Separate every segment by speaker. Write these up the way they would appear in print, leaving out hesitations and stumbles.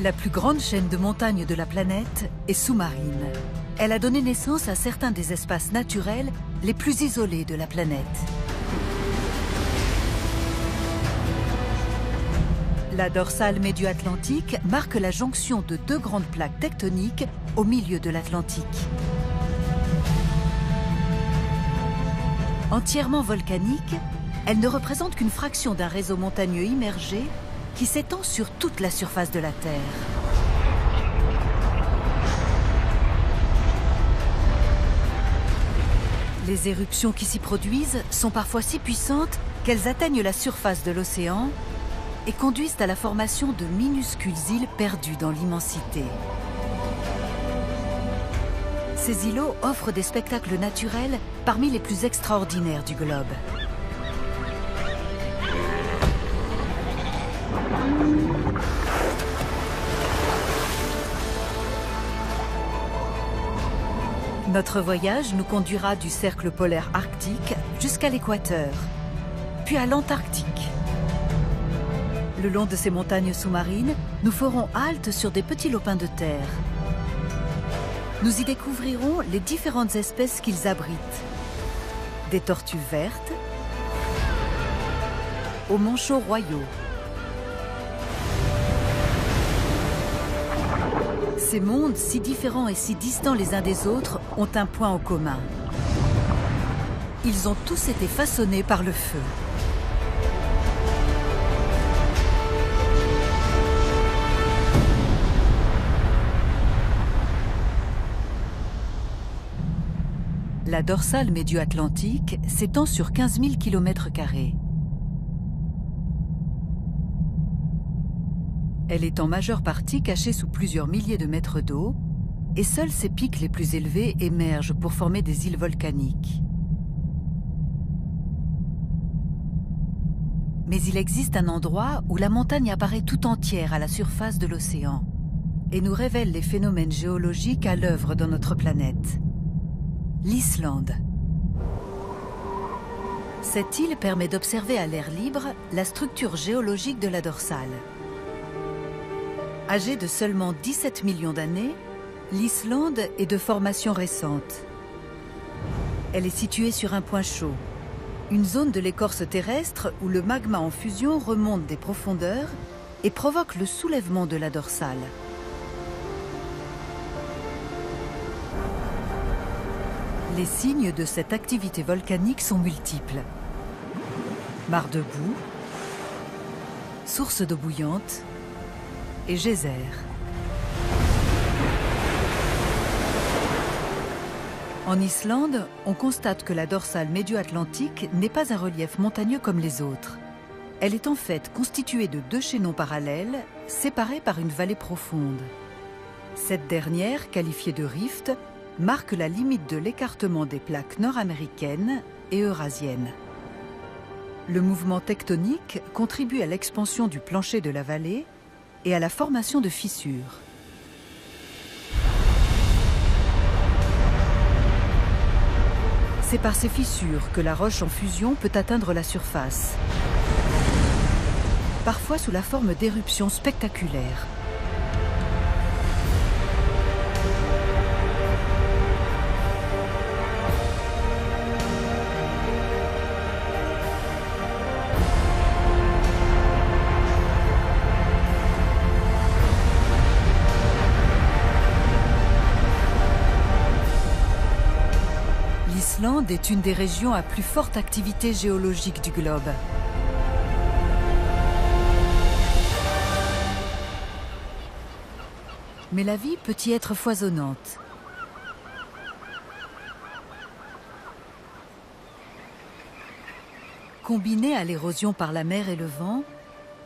Speaker 1: La plus grande chaîne de montagnes de la planète est sous-marine. Elle a donné naissance à certains des espaces naturels les plus isolés de la planète. La dorsale médio-atlantique marque la jonction de deux grandes plaques tectoniques au milieu de l'Atlantique. Entièrement volcanique, elle ne représente qu'une fraction d'un réseau montagneux immergé qui s'étend sur toute la surface de la Terre. Les éruptions qui s'y produisent sont parfois si puissantes qu'elles atteignent la surface de l'océan et conduisent à la formation de minuscules îles perdues dans l'immensité. Ces îlots offrent des spectacles naturels parmi les plus extraordinaires du globe. Notre voyage nous conduira du cercle polaire arctique jusqu'à l'équateur, puis à l'Antarctique. Le long de ces montagnes sous-marines, nous ferons halte sur des petits lopins de terre. Nous y découvrirons les différentes espèces qu'ils abritent. Des tortues vertes aux manchots royaux. Ces mondes, si différents et si distants les uns des autres, ont un point en commun. Ils ont tous été façonnés par le feu. La dorsale médio-atlantique s'étend sur 15 000 km². Elle est en majeure partie cachée sous plusieurs milliers de mètres d'eau et seuls ses pics les plus élevés émergent pour former des îles volcaniques. Mais il existe un endroit où la montagne apparaît tout entière à la surface de l'océan et nous révèle les phénomènes géologiques à l'œuvre dans notre planète. L'Islande. Cette île permet d'observer à l'air libre la structure géologique de la dorsale. Âgée de seulement 17 millions d'années, l'Islande est de formation récente. Elle est située sur un point chaud, une zone de l'écorce terrestre où le magma en fusion remonte des profondeurs et provoque le soulèvement de la dorsale. Les signes de cette activité volcanique sont multiples. Mares de boue, sources d'eau bouillante et geysers. En Islande, on constate que la dorsale médio-atlantique n'est pas un relief montagneux comme les autres. Elle est en fait constituée de deux chaînons parallèles, séparés par une vallée profonde. Cette dernière, qualifiée de rift, marque la limite de l'écartement des plaques nord-américaines et eurasiennes. Le mouvement tectonique contribue à l'expansion du plancher de la vallée et à la formation de fissures. C'est par ces fissures que la roche en fusion peut atteindre la surface, parfois sous la forme d'éruptions spectaculaires. L'Islande est une des régions à plus forte activité géologique du globe. Mais la vie peut y être foisonnante. Combinées à l'érosion par la mer et le vent,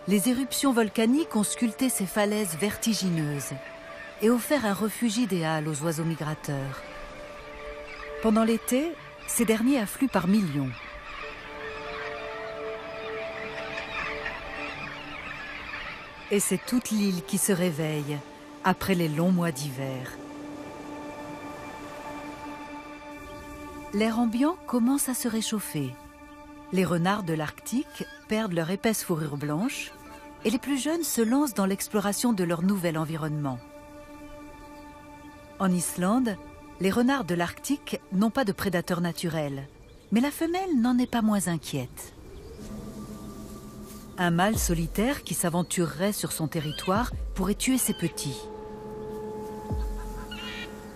Speaker 1: les éruptions volcaniques ont sculpté ces falaises vertigineuses et offert un refuge idéal aux oiseaux migrateurs. Pendant l'été, ces derniers affluent par millions. Et c'est toute l'île qui se réveille après les longs mois d'hiver. L'air ambiant commence à se réchauffer. Les renards de l'Arctique perdent leur épaisse fourrure blanche et les plus jeunes se lancent dans l'exploration de leur nouvel environnement. En Islande, les renards de l'Arctique n'ont pas de prédateurs naturels, mais la femelle n'en est pas moins inquiète. Un mâle solitaire qui s'aventurerait sur son territoire pourrait tuer ses petits.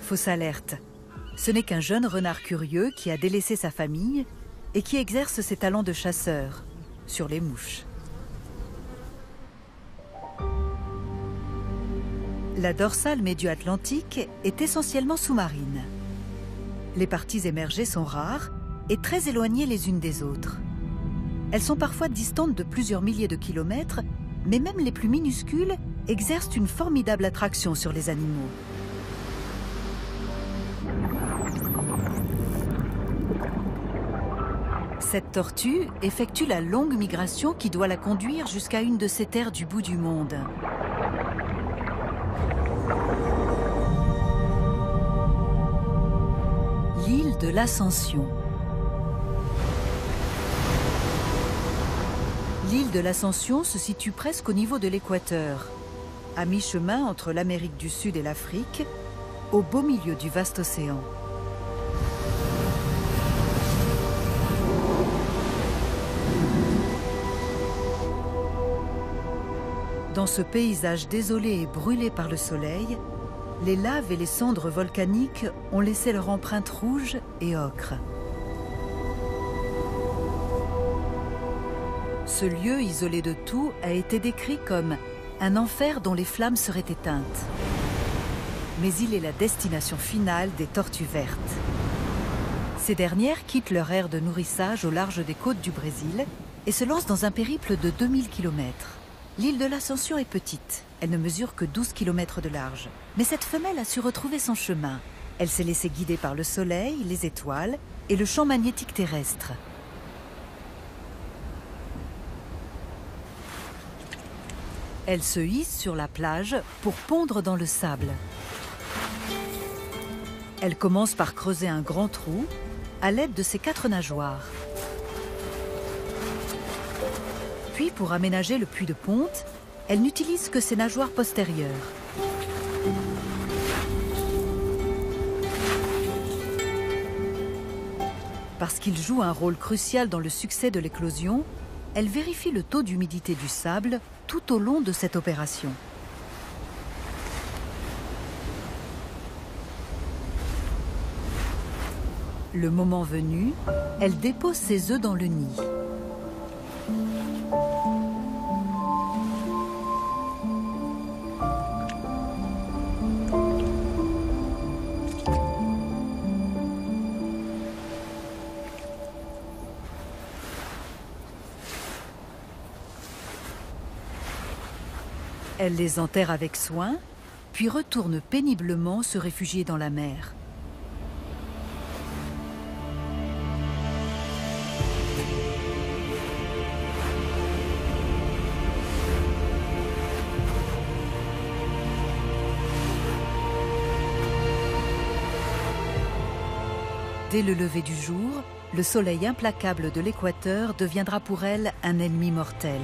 Speaker 1: Fausse alerte, ce n'est qu'un jeune renard curieux qui a délaissé sa famille et qui exerce ses talents de chasseur sur les mouches. La dorsale médio-atlantique est essentiellement sous-marine. Les parties émergées sont rares et très éloignées les unes des autres. Elles sont parfois distantes de plusieurs milliers de kilomètres, mais même les plus minuscules exercent une formidable attraction sur les animaux. Cette tortue effectue la longue migration qui doit la conduire jusqu'à une de ces terres du bout du monde. L'île de l'Ascension. L'île de l'Ascension se situe presque au niveau de l'équateur, à mi-chemin entre l'Amérique du Sud et l'Afrique, au beau milieu du vaste océan. Dans ce paysage désolé et brûlé par le soleil, les laves et les cendres volcaniques ont laissé leur empreinte rouge et ocre. Ce lieu isolé de tout a été décrit comme un enfer dont les flammes seraient éteintes. Mais il est la destination finale des tortues vertes. Ces dernières quittent leur aire de nourrissage au large des côtes du Brésil et se lancent dans un périple de 2000 km. L'île de l'Ascension est petite, elle ne mesure que 12 km de large. Mais cette femelle a su retrouver son chemin. Elle s'est laissée guider par le soleil, les étoiles et le champ magnétique terrestre. Elle se hisse sur la plage pour pondre dans le sable. Elle commence par creuser un grand trou à l'aide de ses 4 nageoires. Puis, pour aménager le puits de ponte, elle n'utilise que ses nageoires postérieures. Parce qu'il joue un rôle crucial dans le succès de l'éclosion, elle vérifie le taux d'humidité du sable tout au long de cette opération. Le moment venu, elle dépose ses œufs dans le nid. Elle les enterre avec soin, puis retourne péniblement se réfugier dans la mer. Dès le lever du jour, le soleil implacable de l'équateur deviendra pour elle un ennemi mortel.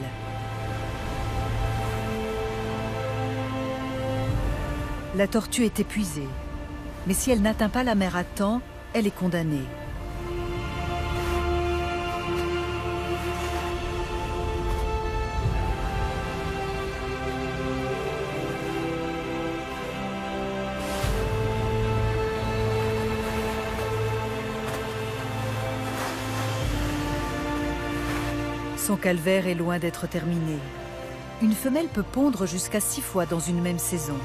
Speaker 1: La tortue est épuisée, mais si elle n'atteint pas la mer à temps, elle est condamnée. Son calvaire est loin d'être terminé. Une femelle peut pondre jusqu'à 6 fois dans une même saison.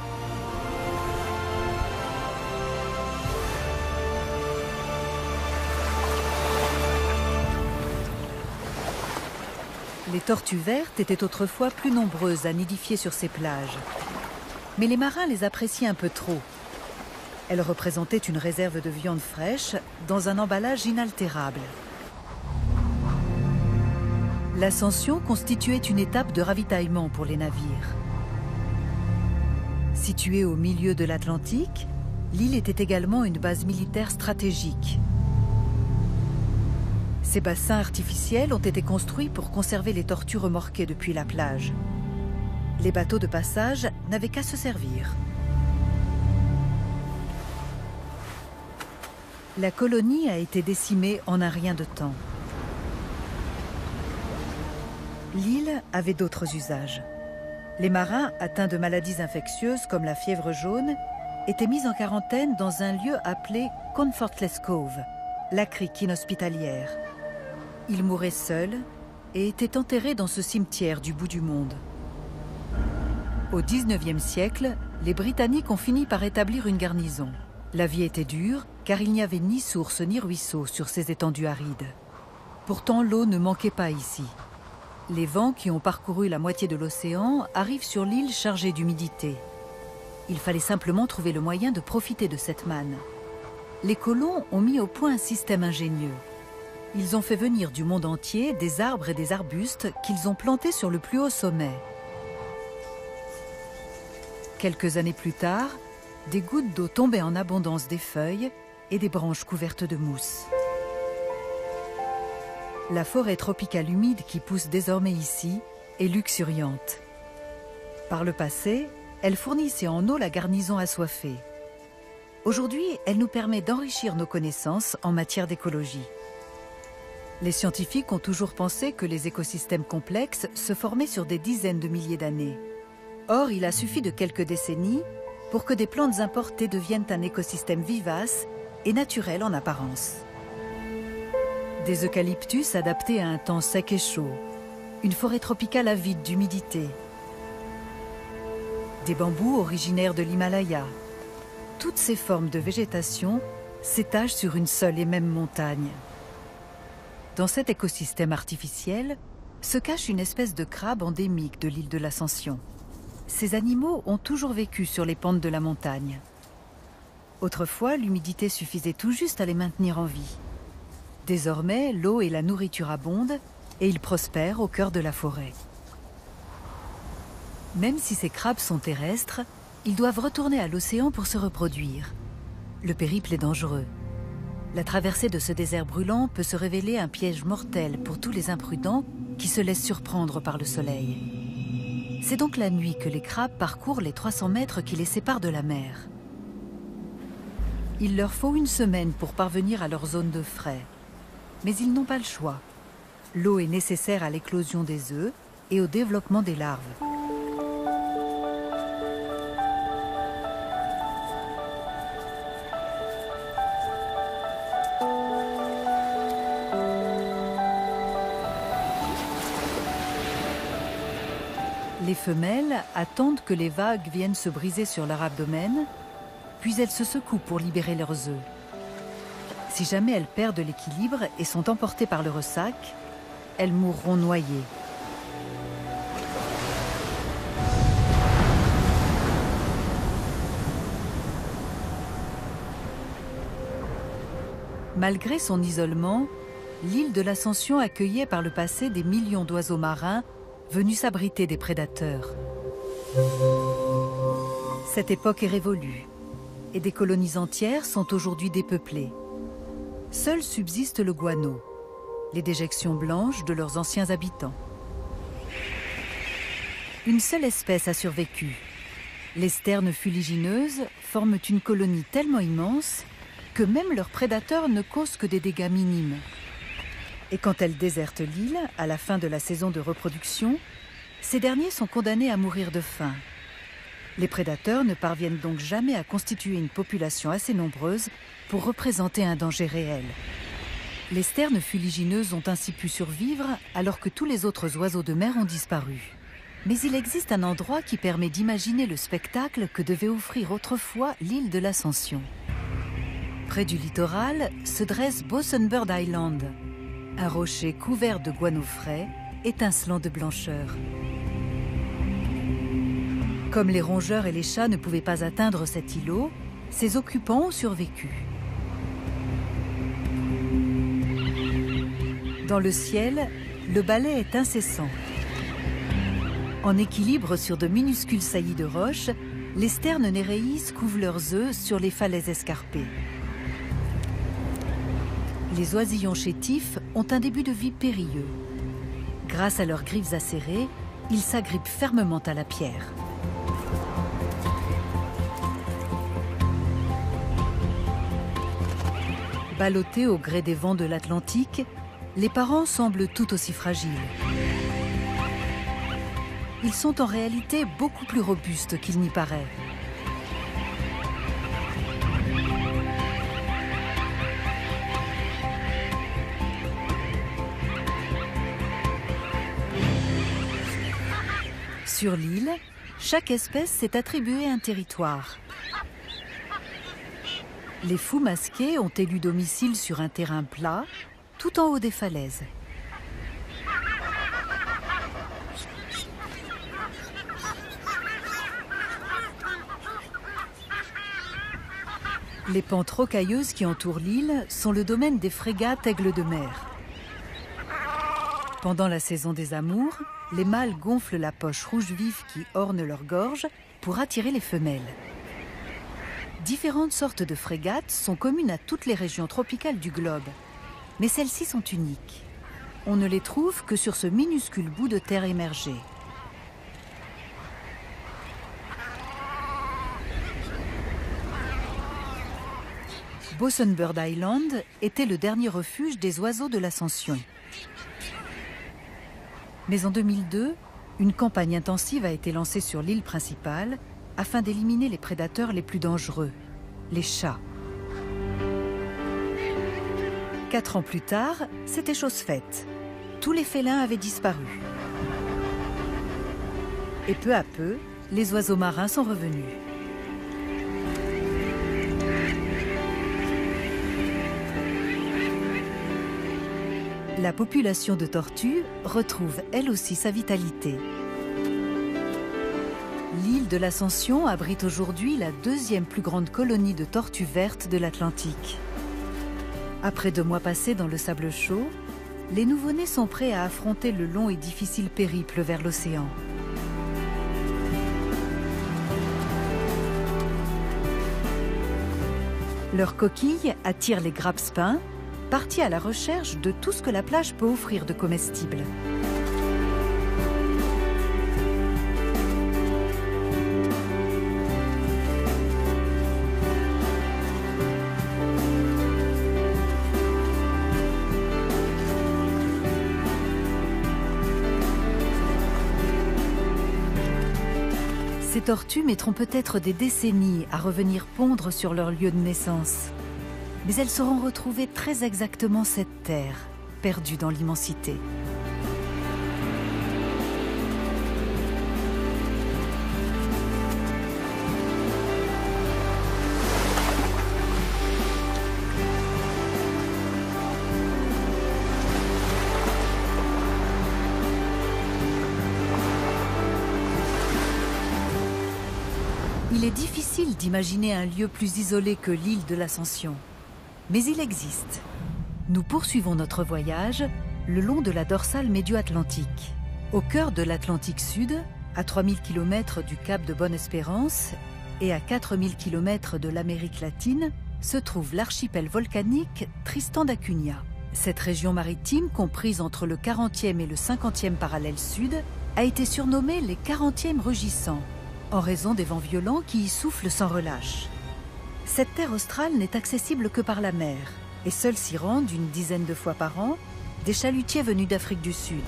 Speaker 1: Les tortues vertes étaient autrefois plus nombreuses à nidifier sur ces plages. Mais les marins les appréciaient un peu trop. Elles représentaient une réserve de viande fraîche dans un emballage inaltérable. L'Ascension constituait une étape de ravitaillement pour les navires. Située au milieu de l'Atlantique, l'île était également une base militaire stratégique. Ces bassins artificiels ont été construits pour conserver les tortues remorquées depuis la plage. Les bateaux de passage n'avaient qu'à se servir. La colonie a été décimée en un rien de temps. L'île avait d'autres usages. Les marins atteints de maladies infectieuses comme la fièvre jaune étaient mis en quarantaine dans un lieu appelé Comfortless Cove, la crique inhospitalière. Ils mouraient seuls et étaient enterrés dans ce cimetière du bout du monde. Au XIXe siècle, les Britanniques ont fini par établir une garnison. La vie était dure, car il n'y avait ni source ni ruisseau sur ces étendues arides. Pourtant, l'eau ne manquait pas ici. Les vents qui ont parcouru la moitié de l'océan arrivent sur l'île chargée d'humidité. Il fallait simplement trouver le moyen de profiter de cette manne. Les colons ont mis au point un système ingénieux. Ils ont fait venir du monde entier des arbres et des arbustes qu'ils ont plantés sur le plus haut sommet. Quelques années plus tard, des gouttes d'eau tombaient en abondance des feuilles et des branches couvertes de mousse. La forêt tropicale humide qui pousse désormais ici est luxuriante. Par le passé, elle fournissait en eau la garnison assoiffée. Aujourd'hui, elle nous permet d'enrichir nos connaissances en matière d'écologie. Les scientifiques ont toujours pensé que les écosystèmes complexes se formaient sur des dizaines de milliers d'années. Or, il a suffi de quelques décennies pour que des plantes importées deviennent un écosystème vivace et naturel en apparence. Des eucalyptus adaptés à un temps sec et chaud, une forêt tropicale avide d'humidité, des bambous originaires de l'Himalaya. Toutes ces formes de végétation s'étagent sur une seule et même montagne. Dans cet écosystème artificiel se cache une espèce de crabe endémique de l'île de l'Ascension. Ces animaux ont toujours vécu sur les pentes de la montagne. Autrefois, l'humidité suffisait tout juste à les maintenir en vie. Désormais, l'eau et la nourriture abondent et ils prospèrent au cœur de la forêt. Même si ces crabes sont terrestres, ils doivent retourner à l'océan pour se reproduire. Le périple est dangereux. La traversée de ce désert brûlant peut se révéler un piège mortel pour tous les imprudents qui se laissent surprendre par le soleil. C'est donc la nuit que les crabes parcourent les 300 mètres qui les séparent de la mer. Il leur faut une semaine pour parvenir à leur zone de frai. Mais ils n'ont pas le choix. L'eau est nécessaire à l'éclosion des œufs et au développement des larves. Les femelles attendent que les vagues viennent se briser sur leur abdomen, puis elles se secouent pour libérer leurs œufs. Si jamais elles perdent l'équilibre et sont emportées par le ressac, elles mourront noyées. Malgré son isolement, l'île de l'Ascension accueillait par le passé des millions d'oiseaux marins venus s'abriter des prédateurs. Cette époque est révolue et des colonies entières sont aujourd'hui dépeuplées. Seul subsiste le guano, les déjections blanches de leurs anciens habitants. Une seule espèce a survécu. Les sternes fuligineuses forment une colonie tellement immense que même leurs prédateurs ne causent que des dégâts minimes. Et quand elles désertent l'île, à la fin de la saison de reproduction, ces derniers sont condamnés à mourir de faim. Les prédateurs ne parviennent donc jamais à constituer une population assez nombreuse pour représenter un danger réel. Les sternes fuligineuses ont ainsi pu survivre alors que tous les autres oiseaux de mer ont disparu. Mais il existe un endroit qui permet d'imaginer le spectacle que devait offrir autrefois l'île de l'Ascension. Près du littoral se dresse Bosenbird Island, un rocher couvert de guano frais, étincelant de blancheur. Comme les rongeurs et les chats ne pouvaient pas atteindre cet îlot, ses occupants ont survécu. Dans le ciel, le balai est incessant. En équilibre sur de minuscules saillies de roches, les sternes néréis couvent leurs œufs sur les falaises escarpées. Les oisillons chétifs ont un début de vie périlleux. Grâce à leurs griffes acérées, ils s'agrippent fermement à la pierre. Ballottés au gré des vents de l'Atlantique, les parents semblent tout aussi fragiles. Ils sont en réalité beaucoup plus robustes qu'il n'y paraît. Sur l'île, chaque espèce s'est attribué un territoire. Les fous masqués ont élu domicile sur un terrain plat, tout en haut des falaises. Les pentes rocailleuses qui entourent l'île sont le domaine des frégates aigles de mer. Pendant la saison des amours, les mâles gonflent la poche rouge vif qui orne leur gorge pour attirer les femelles. Différentes sortes de frégates sont communes à toutes les régions tropicales du globe, mais celles-ci sont uniques. On ne les trouve que sur ce minuscule bout de terre émergé. Bosun Bird Island était le dernier refuge des oiseaux de l'Ascension. Mais en 2002, une campagne intensive a été lancée sur l'île principale afin d'éliminer les prédateurs les plus dangereux, les chats. 4 ans plus tard, c'était chose faite. Tous les félins avaient disparu. Et peu à peu, les oiseaux marins sont revenus. La population de tortues retrouve elle aussi sa vitalité. L'île de l'Ascension abrite aujourd'hui la 2e plus grande colonie de tortues vertes de l'Atlantique. Après 2 mois passés dans le sable chaud, les nouveau-nés sont prêts à affronter le long et difficile périple vers l'océan. Leurs coquilles attirent les grappes-spins, partis à la recherche de tout ce que la plage peut offrir de comestibles. Ces tortues mettront peut-être des décennies à revenir pondre sur leur lieu de naissance. Mais elles sauront retrouver très exactement cette terre, perdue dans l'immensité. Il est difficile d'imaginer un lieu plus isolé que l'île de l'Ascension. Mais il existe. Nous poursuivons notre voyage le long de la dorsale médio-atlantique. Au cœur de l'Atlantique Sud, à 3000 km du cap de Bonne-Espérance et à 4000 km de l'Amérique latine, se trouve l'archipel volcanique Tristan da Cunha. Cette région maritime, comprise entre le 40e et le 50e parallèle sud, a été surnommée les 40e rugissants, en raison des vents violents qui y soufflent sans relâche. Cette terre australe n'est accessible que par la mer, et seuls s'y rendent une dizaine de fois par an des chalutiers venus d'Afrique du Sud.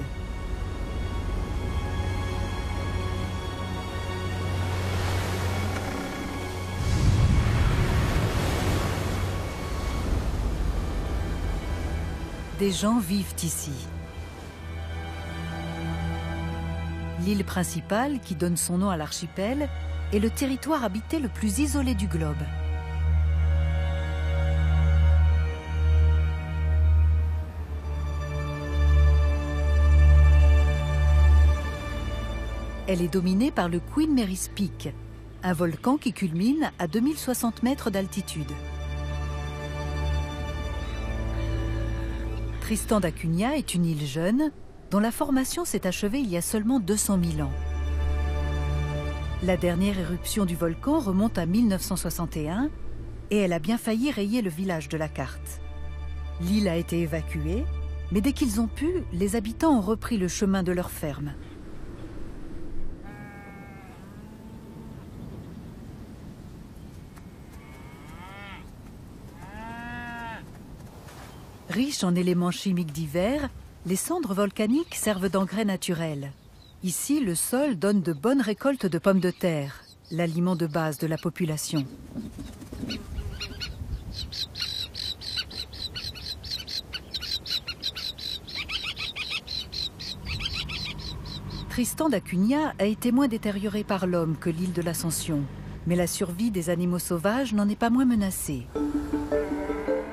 Speaker 1: Des gens vivent ici. L'île principale, qui donne son nom à l'archipel, est le territoire habité le plus isolé du globe. Elle est dominée par le Queen Mary's Peak, un volcan qui culmine à 2060 mètres d'altitude. Tristan da Cunha est une île jeune, dont la formation s'est achevée il y a seulement 200 000 ans. La dernière éruption du volcan remonte à 1961 et elle a bien failli rayer le village de la carte. L'île a été évacuée, mais dès qu'ils ont pu, les habitants ont repris le chemin de leur ferme. Riches en éléments chimiques divers, les cendres volcaniques servent d'engrais naturel. Ici, le sol donne de bonnes récoltes de pommes de terre, l'aliment de base de la population. Tristan d'Acunha a été moins détérioré par l'homme que l'île de l'Ascension, mais la survie des animaux sauvages n'en est pas moins menacée.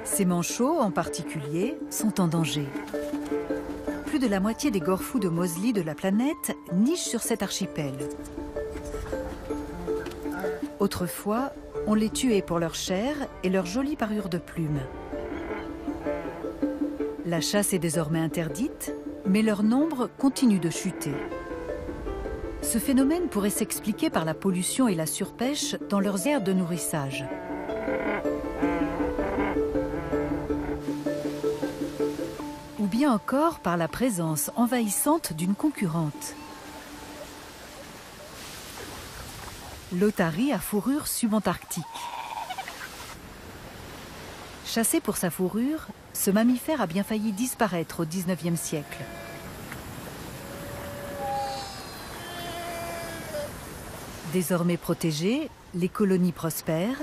Speaker 1: Ces manchots, en particulier, sont en danger. Plus de la moitié des gorfous de Moseley de la planète nichent sur cet archipel. Autrefois, on les tuait pour leur chair et leur jolie parure de plumes. La chasse est désormais interdite, mais leur nombre continue de chuter. Ce phénomène pourrait s'expliquer par la pollution et la surpêche dans leurs aires de nourrissage. Ou bien encore par la présence envahissante d'une concurrente. L'otarie à fourrure subantarctique. Chassé pour sa fourrure, ce mammifère a bien failli disparaître au XIXe siècle. Désormais protégées, les colonies prospèrent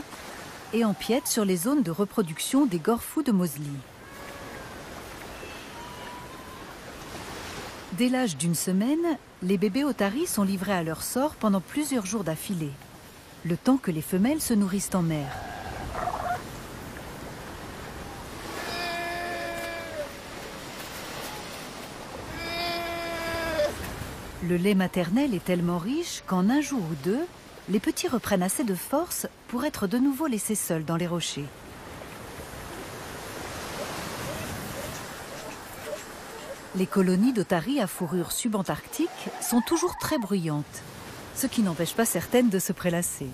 Speaker 1: et empiètent sur les zones de reproduction des gorfous de Moseley. Dès l'âge d'une semaine, les bébés otaries sont livrés à leur sort pendant plusieurs jours d'affilée, le temps que les femelles se nourrissent en mer. Le lait maternel est tellement riche qu'en un jour ou deux, les petits reprennent assez de force pour être de nouveau laissés seuls dans les rochers. Les colonies d'otaries à fourrure subantarctique sont toujours très bruyantes, ce qui n'empêche pas certaines de se prélasser.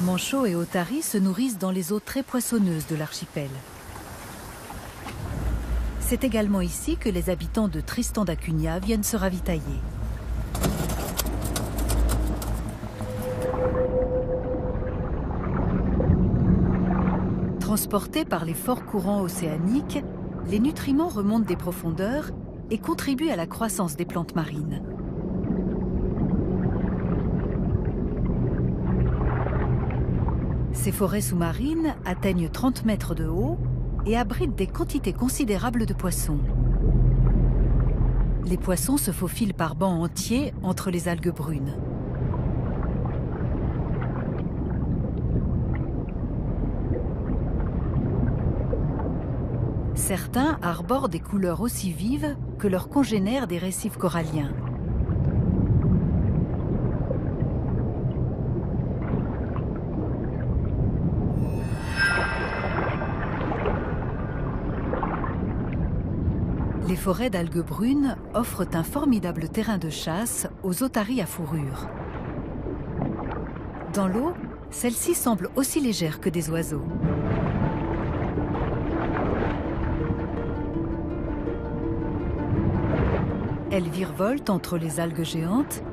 Speaker 1: Manchots et otaries se nourrissent dans les eaux très poissonneuses de l'archipel. C'est également ici que les habitants de Tristan d'Acunha viennent se ravitailler. Transportés par les forts courants océaniques, les nutriments remontent des profondeurs et contribuent à la croissance des plantes marines. Ces forêts sous-marines atteignent 30 mètres de haut et abritent des quantités considérables de poissons. Les poissons se faufilent par bancs entiers entre les algues brunes. Certains arborent des couleurs aussi vives que leurs congénères des récifs coralliens. Les forêts d'algues brunes offrent un formidable terrain de chasse aux otaries à fourrure. Dans l'eau, celles-ci semblent aussi légères que des oiseaux. Elles virevoltent entre les algues géantes,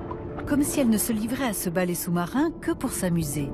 Speaker 1: comme si elles ne se livraient à ce ballet sous-marin que pour s'amuser.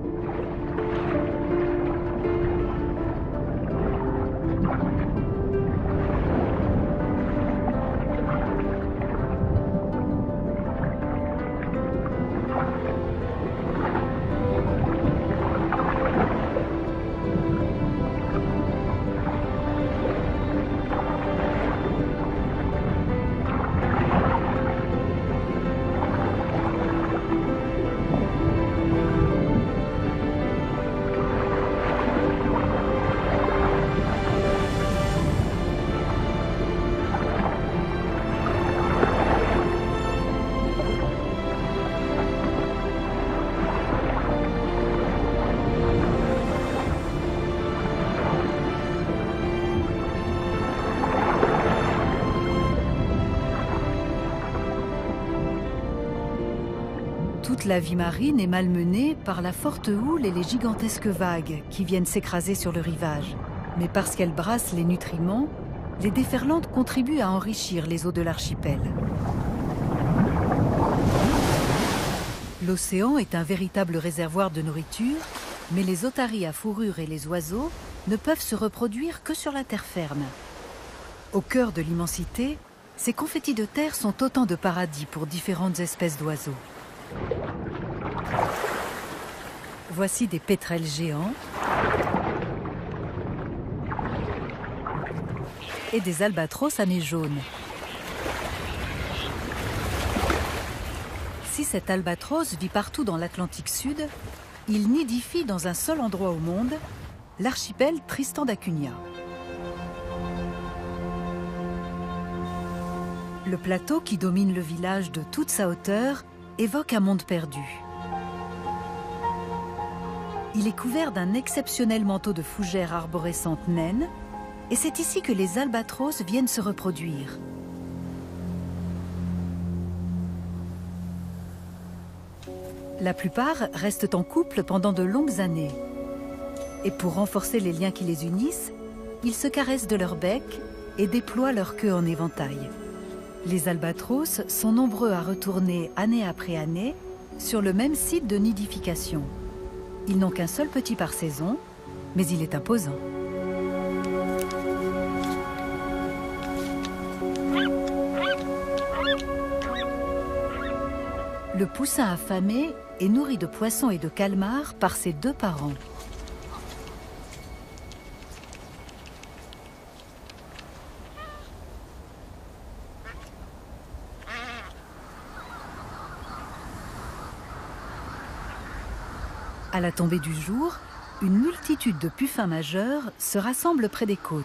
Speaker 1: Toute la vie marine est malmenée par la forte houle et les gigantesques vagues qui viennent s'écraser sur le rivage. Mais parce qu'elles brassent les nutriments, les déferlantes contribuent à enrichir les eaux de l'archipel. L'océan est un véritable réservoir de nourriture, mais les otaries à fourrure et les oiseaux ne peuvent se reproduire que sur la terre ferme. Au cœur de l'immensité, ces confettis de terre sont autant de paradis pour différentes espèces d'oiseaux. Voici des pétrels géants et des albatros à nez jaune. Si cet albatros vit partout dans l'Atlantique Sud, il nidifie dans un seul endroit au monde, l'archipel Tristan da Cunha. Le plateau qui domine le village de toute sa hauteur évoque un monde perdu. Il est couvert d'un exceptionnel manteau de fougères arborescentes naines, et c'est ici que les albatros viennent se reproduire. La plupart restent en couple pendant de longues années. Et pour renforcer les liens qui les unissent, ils se caressent de leur bec et déploient leur queue en éventail. Les albatros sont nombreux à retourner année après année sur le même site de nidification. Ils n'ont qu'un seul petit par saison, mais il est imposant. Le poussin affamé est nourri de poissons et de calmars par ses deux parents. À la tombée du jour, une multitude de puffins majeurs se rassemble près des côtes.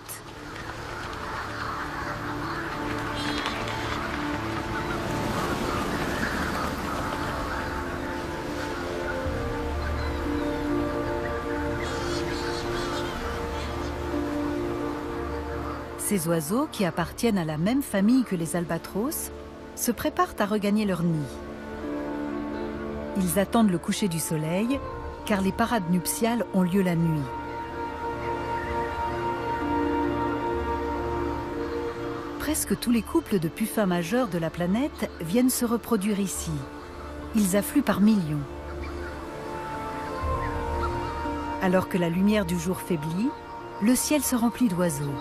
Speaker 1: Ces oiseaux, qui appartiennent à la même famille que les albatros, se préparent à regagner leur nid. Ils attendent le coucher du soleil, car les parades nuptiales ont lieu la nuit. Presque tous les couples de puffins majeurs de la planète viennent se reproduire ici. Ils affluent par millions. Alors que la lumière du jour faiblit, le ciel se remplit d'oiseaux.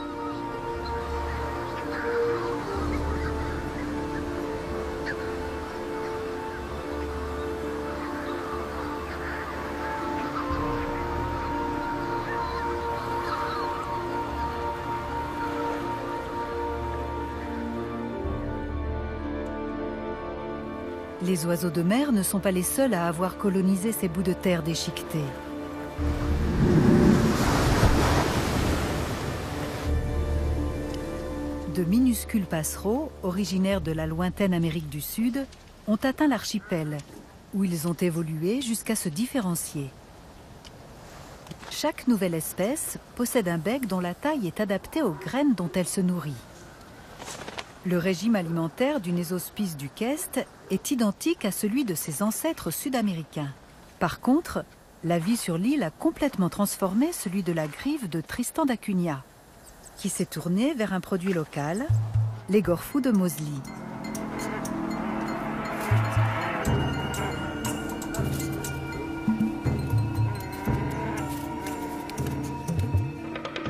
Speaker 1: Les oiseaux de mer ne sont pas les seuls à avoir colonisé ces bouts de terre déchiquetés. De minuscules passereaux, originaires de la lointaine Amérique du Sud, ont atteint l'archipel, où ils ont évolué jusqu'à se différencier. Chaque nouvelle espèce possède un bec dont la taille est adaptée aux graines dont elle se nourrit. Le régime alimentaire du Nésospice du Kest est identique à celui de ses ancêtres sud-américains. Par contre, la vie sur l'île a complètement transformé celui de la grive de Tristan da Cunha, qui s'est tourné vers un produit local, les gorfous de Moseley.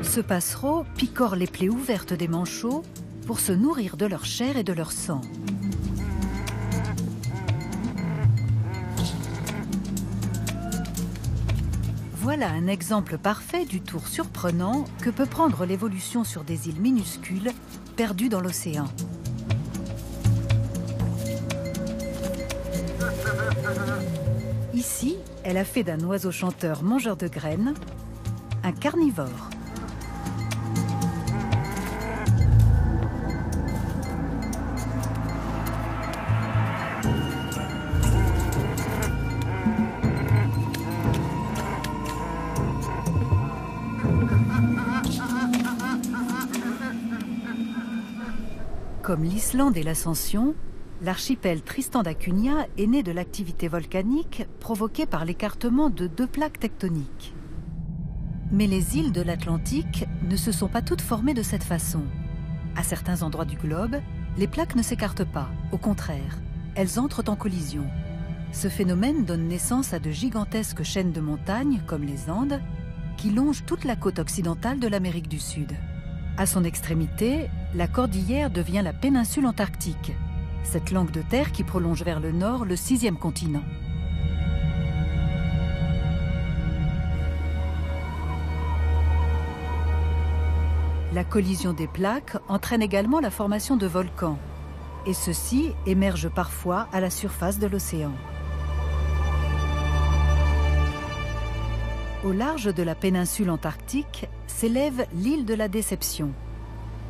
Speaker 1: Ce passereau picore les plaies ouvertes des manchots pour se nourrir de leur chair et de leur sang. Voilà un exemple parfait du tour surprenant que peut prendre l'évolution sur des îles minuscules perdues dans l'océan. Ici, elle a fait d'un oiseau chanteur mangeur de graines un carnivore. Comme l'Islande et l'Ascension, l'archipel Tristan da Cunha est né de l'activité volcanique provoquée par l'écartement de deux plaques tectoniques. Mais les îles de l'Atlantique ne se sont pas toutes formées de cette façon. À certains endroits du globe, les plaques ne s'écartent pas, au contraire, elles entrent en collision. Ce phénomène donne naissance à de gigantesques chaînes de montagnes, comme les Andes, qui longent toute la côte occidentale de l'Amérique du Sud. À son extrémité, la cordillère devient la péninsule antarctique, cette langue de terre qui prolonge vers le nord le 6e continent. La collision des plaques entraîne également la formation de volcans, et ceux-ci émergent parfois à la surface de l'océan. Au large de la péninsule antarctique s'élève l'île de la Déception,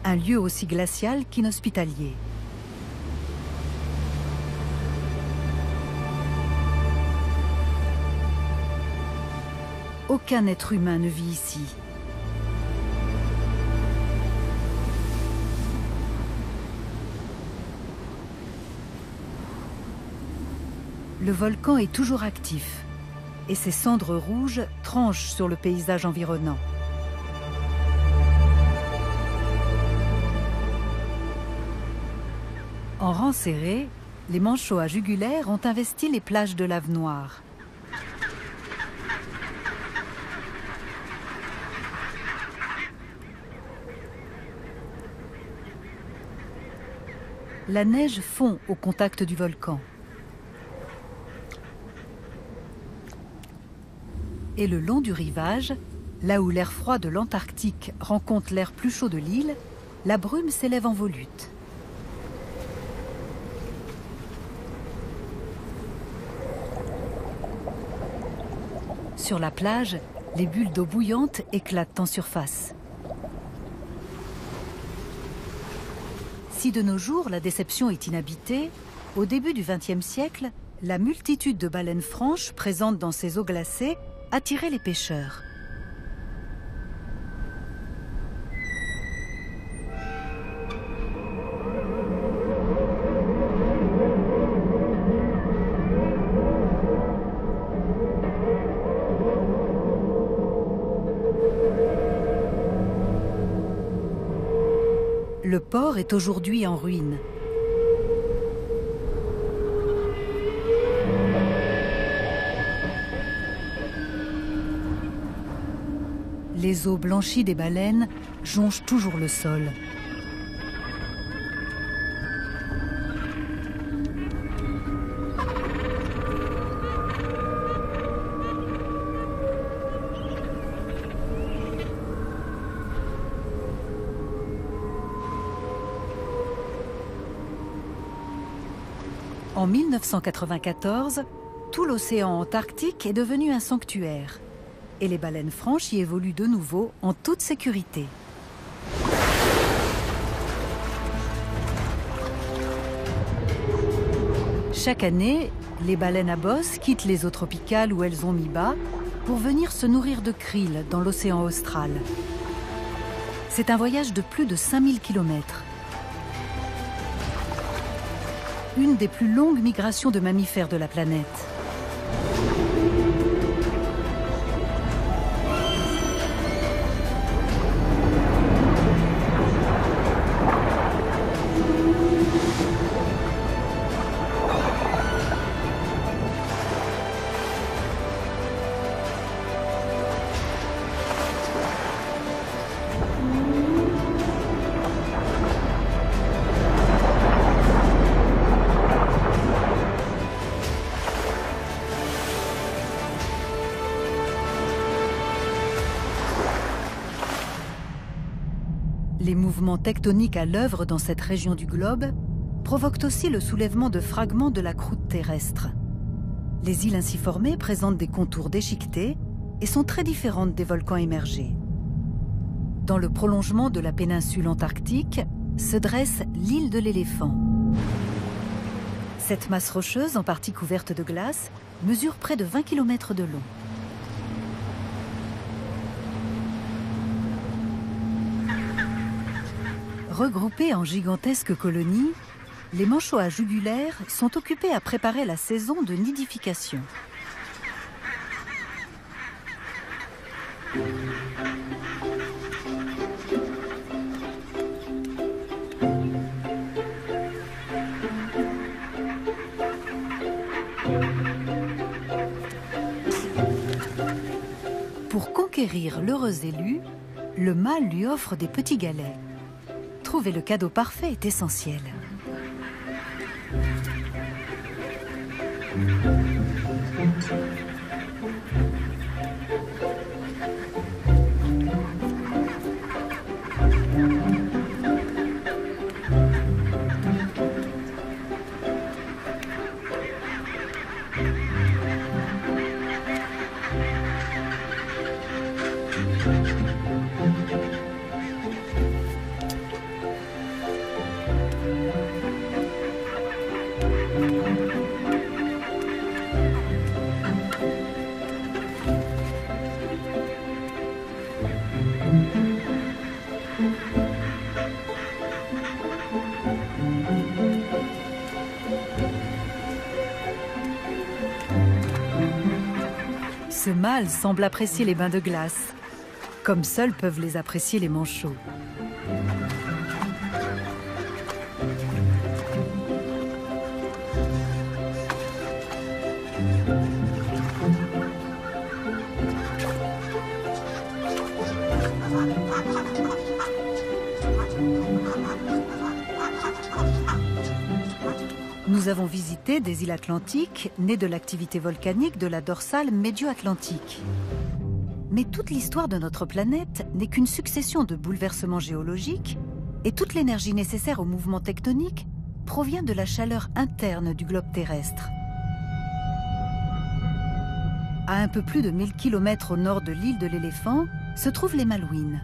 Speaker 1: un lieu aussi glacial qu'inhospitalier. Aucun être humain ne vit ici. Le volcan est toujours actif et ses cendres rouges tranchent sur le paysage environnant. En rang serré, les manchots à jugulaires ont investi les plages de lave noire. La neige fond au contact du volcan. Et le long du rivage, là où l'air froid de l'Antarctique rencontre l'air plus chaud de l'île, la brume s'élève en volute. Sur la plage, les bulles d'eau bouillante éclatent en surface. Si de nos jours la Déception est inhabitée, au début du XXe siècle, la multitude de baleines franches présentes dans ces eaux glacées attirait les pêcheurs. Le port est aujourd'hui en ruine. Les eaux blanchies des baleines jonchent toujours le sol. En 1994, tout l'océan Antarctique est devenu un sanctuaire. Et les baleines franches y évoluent de nouveau en toute sécurité. Chaque année, les baleines à bosse quittent les eaux tropicales où elles ont mis bas pour venir se nourrir de krill dans l'océan austral. C'est un voyage de plus de 5000 km. Une des plus longues migrations de mammifères de la planète. Les mouvements tectoniques à l'œuvre dans cette région du globe provoquent aussi le soulèvement de fragments de la croûte terrestre. Les îles ainsi formées présentent des contours déchiquetés et sont très différentes des volcans émergés. Dans le prolongement de la péninsule antarctique se dresse l'île de l'Éléphant. Cette masse rocheuse, en partie couverte de glace, mesure près de 20 km de long. Regroupés en gigantesques colonies, les manchots à jugulaires sont occupés à préparer la saison de nidification. conquérir l'heureux élu, le mâle lui offre des petits galets. Trouver le cadeau parfait est essentiel. Ce mâle semble apprécier les bains de glace, comme seuls peuvent les apprécier les manchots. Nous avons visité des îles atlantiques nées de l'activité volcanique de la dorsale médio-atlantique. Mais toute l'histoire de notre planète n'est qu'une succession de bouleversements géologiques et toute l'énergie nécessaire au mouvement tectonique provient de la chaleur interne du globe terrestre. À un peu plus de 1000 km au nord de l'île de l'Éléphant se trouvent les Malouines.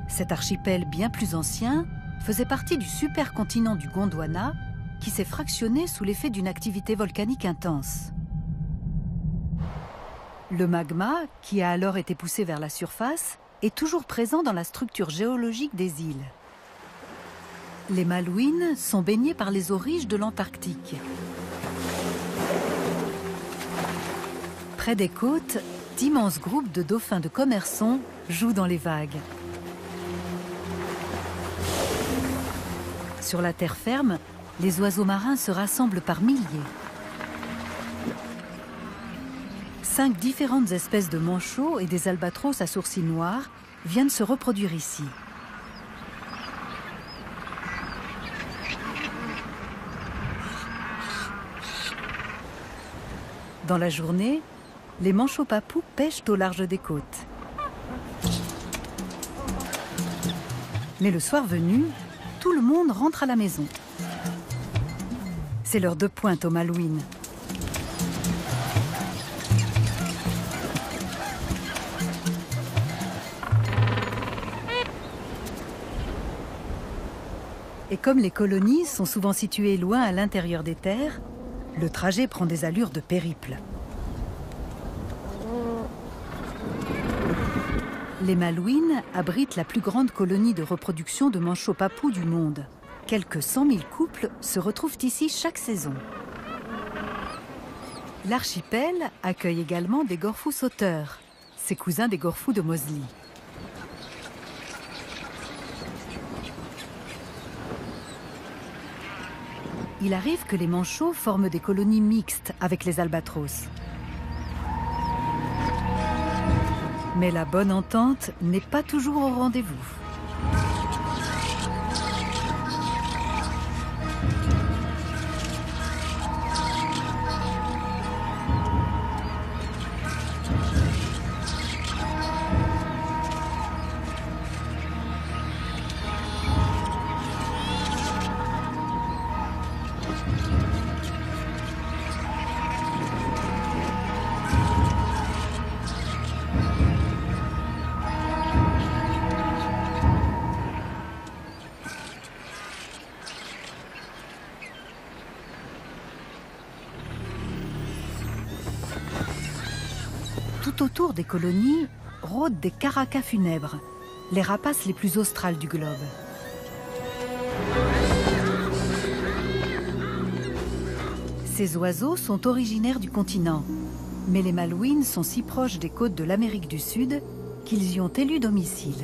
Speaker 1: Cet archipel bien plus ancien faisait partie du supercontinent du Gondwana qui s'est fractionné sous l'effet d'une activité volcanique intense. Le magma, qui a alors été poussé vers la surface, est toujours présent dans la structure géologique des îles. Les Malouines sont baignées par les eaux riches de l'Antarctique. Près des côtes, d'immenses groupes de dauphins de Commerson jouent dans les vagues. Sur la terre ferme, les oiseaux marins se rassemblent par milliers. 5 différentes espèces de manchots et des albatros à sourcils noirs viennent se reproduire ici. Dans la journée, les manchots papous pêchent au large des côtes. Mais le soir venu, tout le monde rentre à la maison. C'est l'heure de pointe aux Malouines. Et comme les colonies sont souvent situées loin à l'intérieur des terres, le trajet prend des allures de périple. Les Malouines abritent la plus grande colonie de reproduction de manchots papous du monde. Quelques 100 000 couples se retrouvent ici chaque saison. L'archipel accueille également des gorfous sauteurs, ses cousins des gorfous de Moseley. Il arrive que les manchots forment des colonies mixtes avec les albatros. Mais la bonne entente n'est pas toujours au rendez-vous. Tout autour des colonies rôdent des caracas funèbres, les rapaces les plus australes du globe. Ces oiseaux sont originaires du continent, mais les Malouines sont si proches des côtes de l'Amérique du Sud qu'ils y ont élu domicile.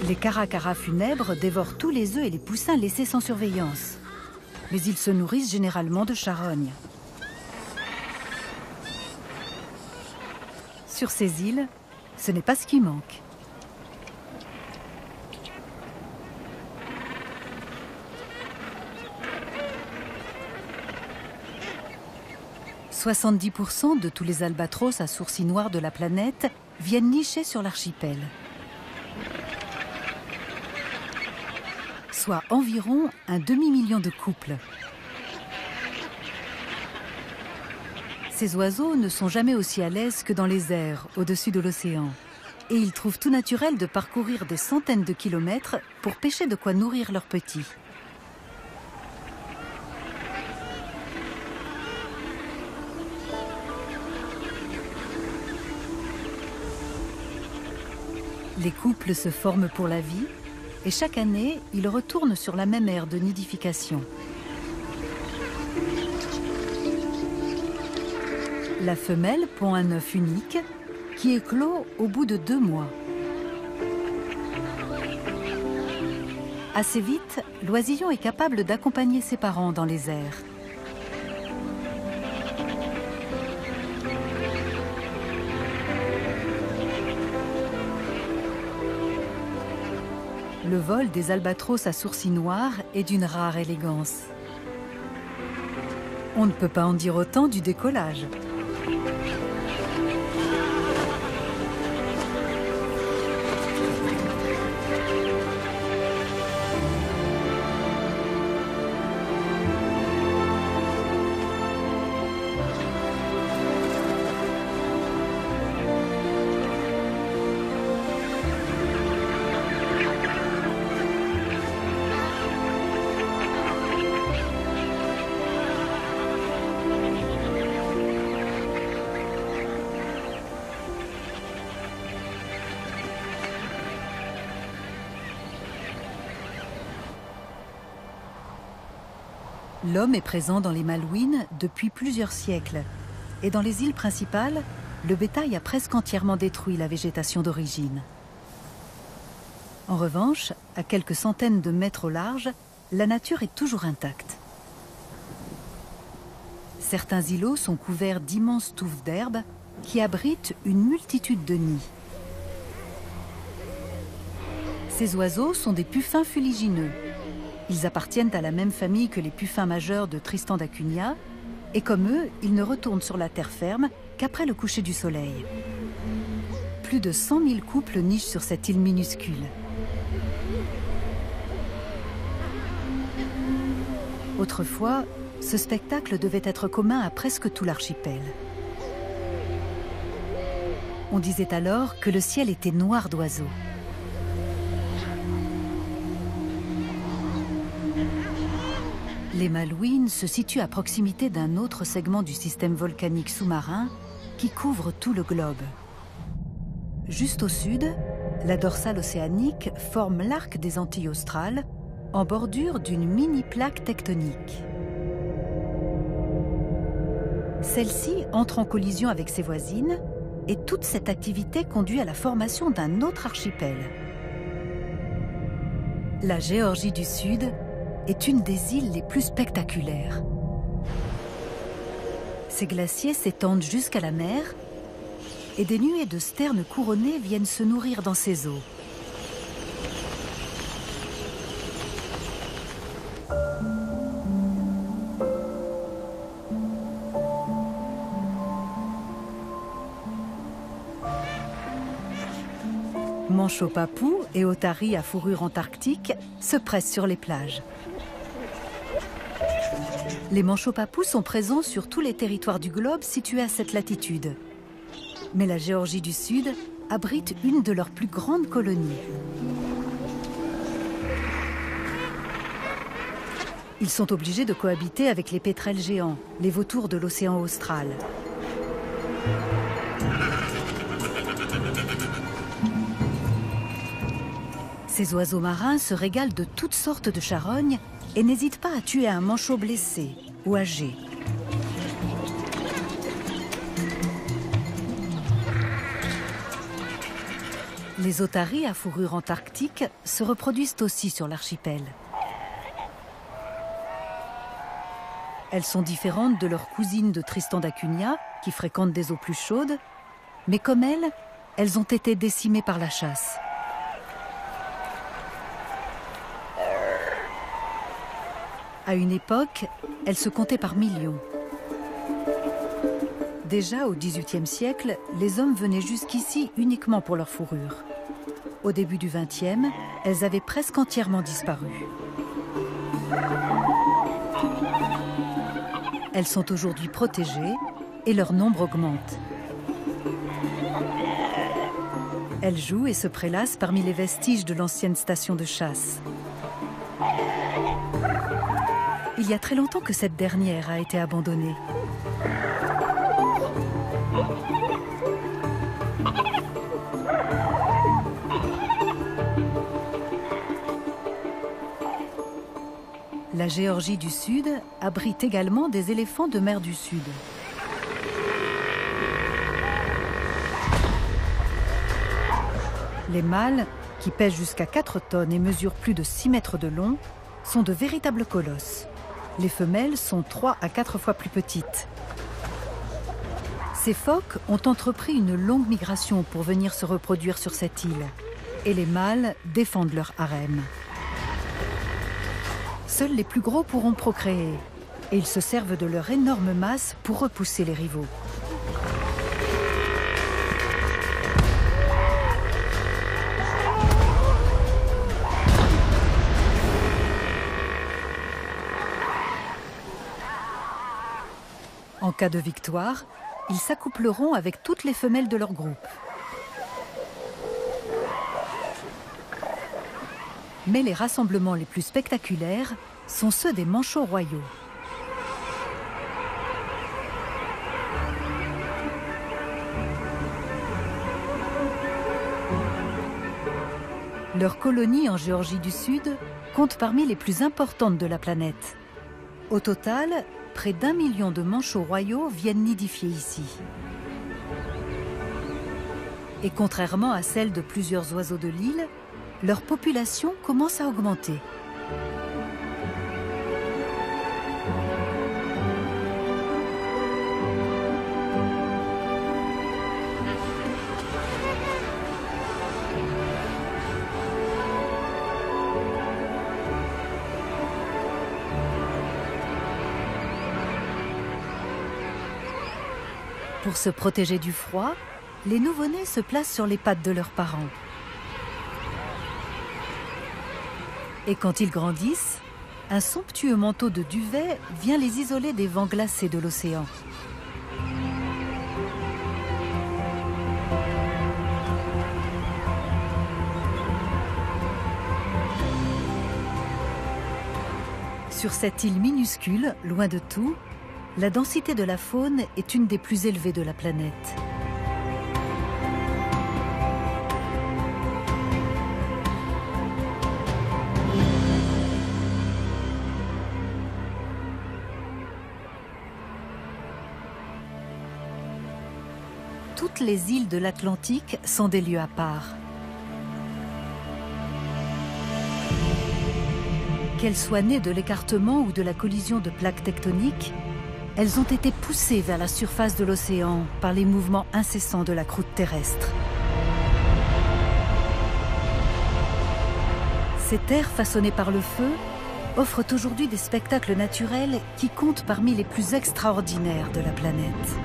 Speaker 1: Les caracaras funèbres dévorent tous les œufs et les poussins laissés sans surveillance, mais ils se nourrissent généralement de charognes. Sur ces îles, ce n'est pas ce qui manque. « 70% de tous les albatros à sourcils noirs de la planète viennent nicher sur l'archipel. Soit environ un demi-million de couples. Ces oiseaux ne sont jamais aussi à l'aise que dans les airs, au-dessus de l'océan. Et ils trouvent tout naturel de parcourir des centaines de kilomètres pour pêcher de quoi nourrir leurs petits. Les couples se forment pour la vie et chaque année, ils retournent sur la même aire de nidification. La femelle pond un œuf unique qui éclot au bout de 2 mois. Assez vite, l'oisillon est capable d'accompagner ses parents dans les airs. Le vol des albatros à sourcils noirs est d'une rare élégance. On ne peut pas en dire autant du décollage. L'homme est présent dans les Malouines depuis plusieurs siècles. Et dans les îles principales, le bétail a presque entièrement détruit la végétation d'origine. En revanche, à quelques centaines de mètres au large, la nature est toujours intacte. Certains îlots sont couverts d'immenses touffes d'herbe qui abritent une multitude de nids. Ces oiseaux sont des puffins fuligineux. Ils appartiennent à la même famille que les puffins majeurs de Tristan d'Acunha, et comme eux, ils ne retournent sur la terre ferme qu'après le coucher du soleil. Plus de 100 000 couples nichent sur cette île minuscule. Autrefois, ce spectacle devait être commun à presque tout l'archipel. On disait alors que le ciel était noir d'oiseaux. Les Malouines se situent à proximité d'un autre segment du système volcanique sous-marin qui couvre tout le globe. Juste au sud, la dorsale océanique forme l'arc des Antilles australes en bordure d'une mini-plaque tectonique. Celle-ci entre en collision avec ses voisines et toute cette activité conduit à la formation d'un autre archipel. La Géorgie du Sud est une des îles les plus spectaculaires. Ces glaciers s'étendent jusqu'à la mer et des nuées de sternes couronnées viennent se nourrir dans ces eaux. Manchots papous et otaries à fourrure antarctique se pressent sur les plages. Les manchots papous sont présents sur tous les territoires du globe situés à cette latitude. Mais la Géorgie du Sud abrite une de leurs plus grandes colonies. Ils sont obligés de cohabiter avec les pétrels géants, les vautours de l'océan austral. Ces oiseaux marins se régalent de toutes sortes de charognes et n'hésitent pas à tuer un manchot blessé ou âgé. Les otaries à fourrure antarctique se reproduisent aussi sur l'archipel. Elles sont différentes de leurs cousines de Tristan d'Acunha, qui fréquentent des eaux plus chaudes, Mais comme elles ont été décimées par la chasse. À une époque, elles se comptaient par millions. Déjà au XVIIIe siècle, les hommes venaient jusqu'ici uniquement pour leur fourrure. Au début du XXe, elles avaient presque entièrement disparu. Elles sont aujourd'hui protégées et leur nombre augmente. Elles jouent et se prélassent parmi les vestiges de l'ancienne station de chasse. Il y a très longtemps que cette dernière a été abandonnée. La Géorgie du Sud abrite également des éléphants de mer du Sud. Les mâles, qui pèsent jusqu'à 4 tonnes et mesurent plus de 6 mètres de long, sont de véritables colosses. Les femelles sont 3 à 4 fois plus petites. Ces phoques ont entrepris une longue migration pour venir se reproduire sur cette île. Et les mâles défendent leur harem. Seuls les plus gros pourront procréer. Et ils se servent de leur énorme masse pour repousser les rivaux. En cas de victoire, ils s'accoupleront avec toutes les femelles de leur groupe. Mais les rassemblements les plus spectaculaires sont ceux des manchots royaux. Leur colonie en Géorgie du Sud compte parmi les plus importantes de la planète. Au total, près d'1 million de manchots royaux viennent nidifier ici. Et contrairement à celle de plusieurs oiseaux de l'île, leur population commence à augmenter. Pour se protéger du froid, les nouveau-nés se placent sur les pattes de leurs parents. Et quand ils grandissent, un somptueux manteau de duvet vient les isoler des vents glacés de l'océan. Sur cette île minuscule, loin de tout, la densité de la faune est une des plus élevées de la planète. Toutes les îles de l'Atlantique sont des lieux à part. Qu'elles soient nées de l'écartement ou de la collision de plaques tectoniques, elles ont été poussées vers la surface de l'océan par les mouvements incessants de la croûte terrestre. Ces terres façonnées par le feu offrent aujourd'hui des spectacles naturels qui comptent parmi les plus extraordinaires de la planète.